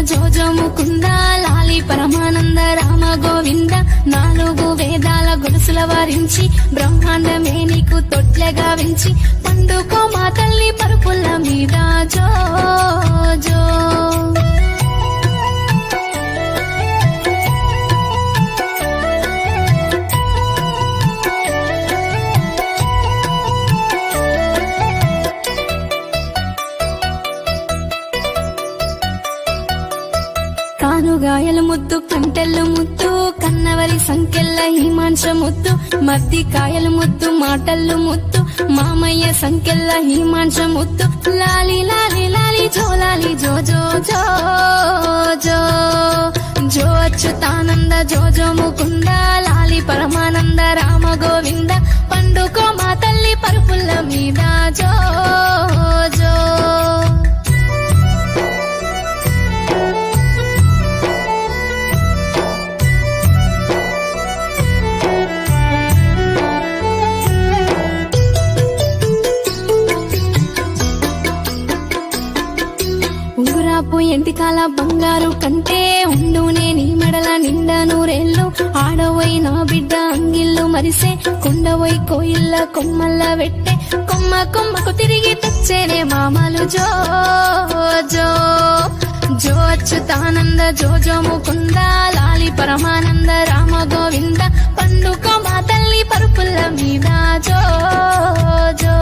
జోజో ముకుంద లాలి పరమానంద రామ గోవింద నాలుగు వేదాల గొలుసుల వారించి బ్రహ్మాండమే నీకు తొట్లెగా వించి పండుకో మా తల్లి పరుపుల మీద జో జో కానుగాయల ముద్దు కంటెల్లు ముద్దు కన్నవరి సంకెళ్ళ హిమాంశ ముద్దు మద్ది కాయల ముద్దు మాటల్లు ముద్దు మామయ్య సంకెళ్ళ హిమాంశ ముద్దు లాలి లాలి లాలి జోలాలి జో జో జో జో జో అచ్యుతానంద జోజో ముకుంద లాలి పరమానంద రామ గోవింద పండుకో మా తల్లి పరుపుల్ల మీద జో జో ఎంటికాల బంగారు కంటే ఉండునే నీ మెడల నిండా నూరేళ్ళు ఆడవోయి నా బిడ్డ అంగిళ్ళు మరిసే కొండవోయి కోయిల్ల కొమ్మల్ల వెట్టే కొమ్మ కొమ్మకు తిరిగి తెచ్చేనే మామలు జో జో జో అచ్యుతానంద జోజో ముకుంద లాలి పరమానంద రామ గోవింద పండుకో మా తల్లి పరుపుల్ల మీద జో జో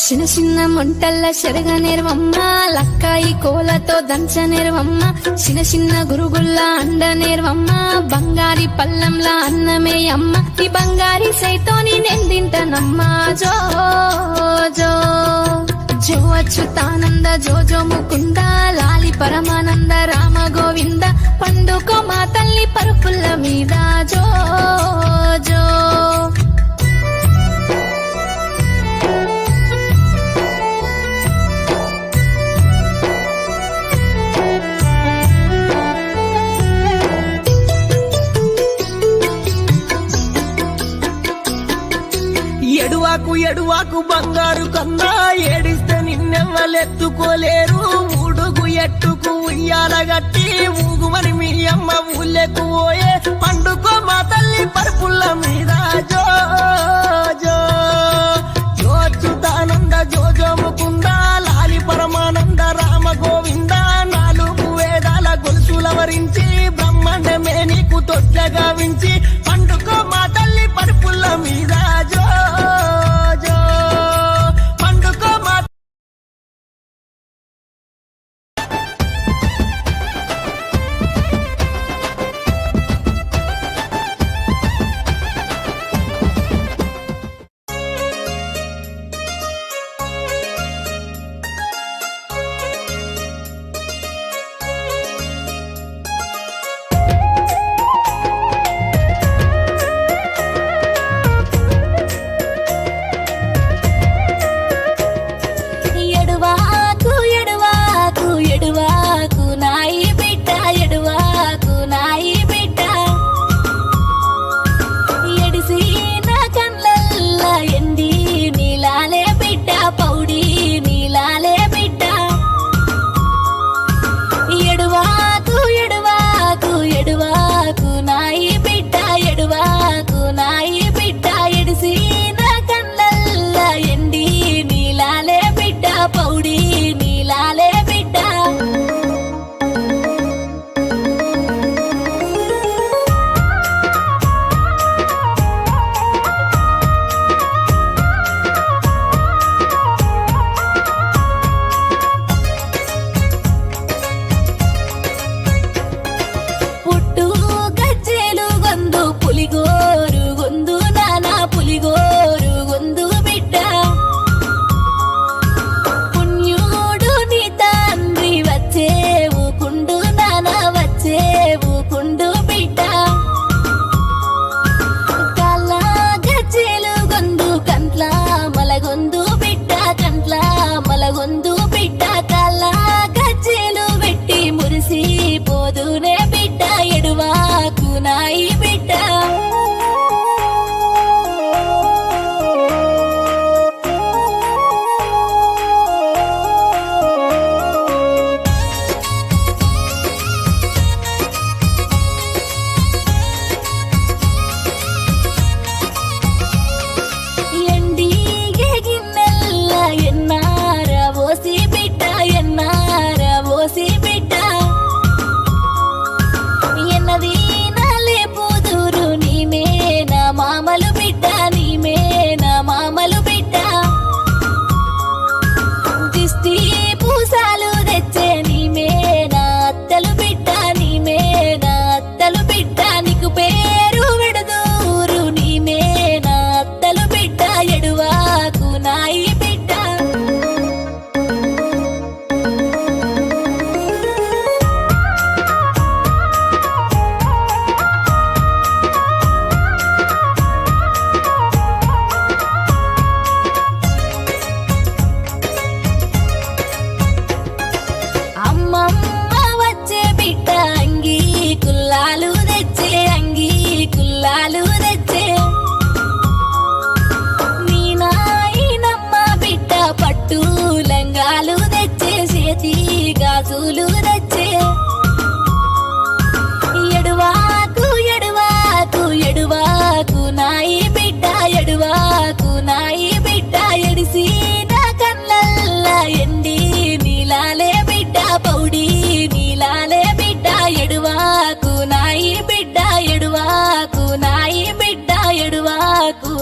చిన్న చిన్న మొంటల్ల శరగ నేర్వమ్మ లక్కాయి కోలతో దంచ నేర్వమ్మ చిన్న చిన్న గురుగుల్ల అండ నేర్వమ్మ బంగారి పల్లంల అన్నమే అమ్మ ఈ బంగారి సైతోని నెందింటనమ్మ జో జో జో అచ్యుతానంద జోజో ముకుంద లాలి పరమానంద రామ గోవింద పండుకో మా తల్లి పరుపుల్ల మీద జో జో ఎడువాకు బంగారు కన్నా ఏడిస్తే నిన్నెవ్వలెత్తుకోలేరు ఊడుగు ఎట్టుకు ఉయ్యాల గట్టి ఊగుమని మీ అమ్మ ఊళ్ళెకు పోయే పండుకో మా తల్లి పరుపుల్ల మీద జో జో జో అచ్యుతానంద జోజో ముకుంద లాలి పరమానంద రామ గోవింద నాలుగు వేదాల గొలుసుల వరించి బ్రహ్మాండమే నీకు తొట్లగా వించి పండుకో మా తల్లి పరుపుల్ల మీద జో కాసులు తెచ్చే ఎడువాకు ఎడువాకు ఎడువాకు నాయి బిడ్డ ఎడువాకు నాయి బిడ్డ ఎడిసి నా కళ్ళల్లా ఎండి నీలాలే బిడ్డ పౌడి నీలాలే బిడ్డ ఎడువాకు నాయి బిడ్డ ఎడువాకు నాయి బిడ్డ ఎడువాకు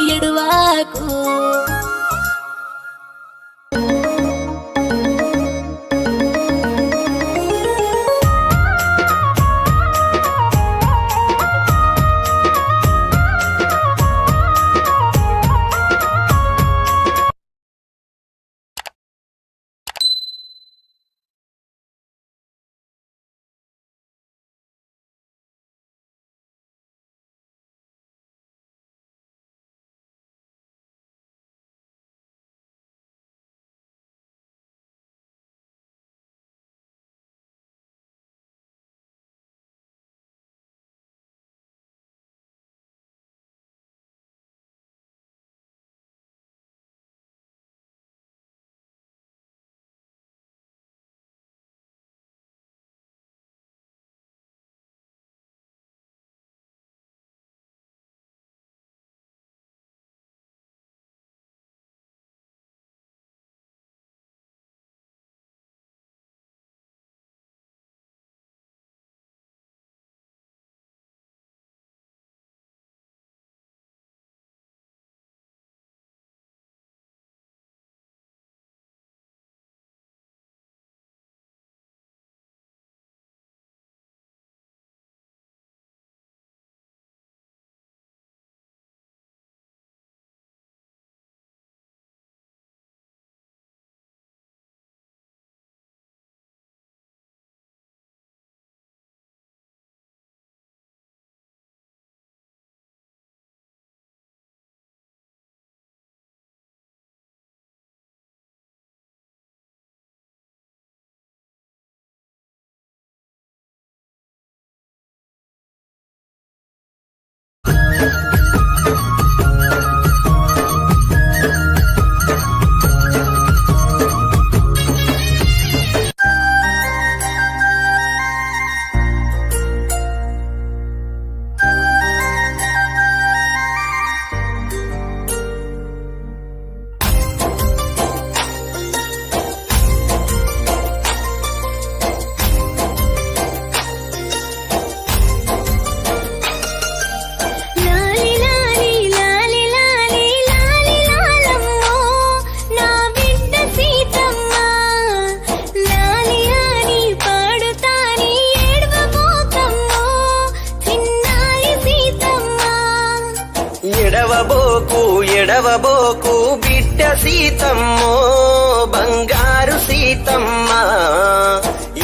ఎడువాకు ఎడవబోకు బిడ్డ సీతమ్మో బంగారు సీతమ్మ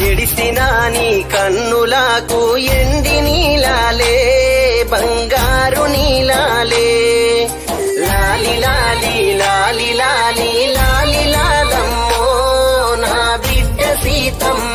ఎడిసినా నీ కన్నులకు ఎండి నీలాలే బంగారు నీలాలే లాలి లాలి లాలి లాలి లాలి లాలమ్మో నా బిడ్డ సీతమ్మ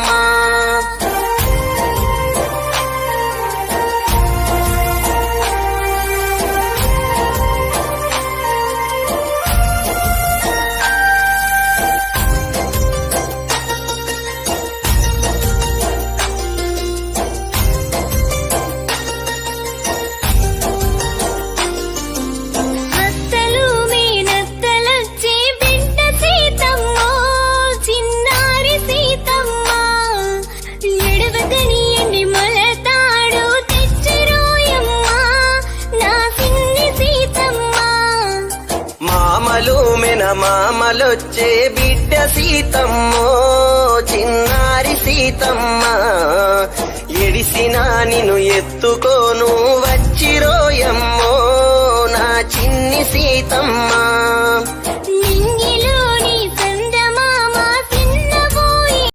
మామలొచ్చే బిడ్డ సీతమ్మో చిన్నారి సీతమ్మ ఎడిసినా నిన్ను ఎత్తుకోను వచ్చిరోయమ్మో నా చిన్ని సీతమ్మ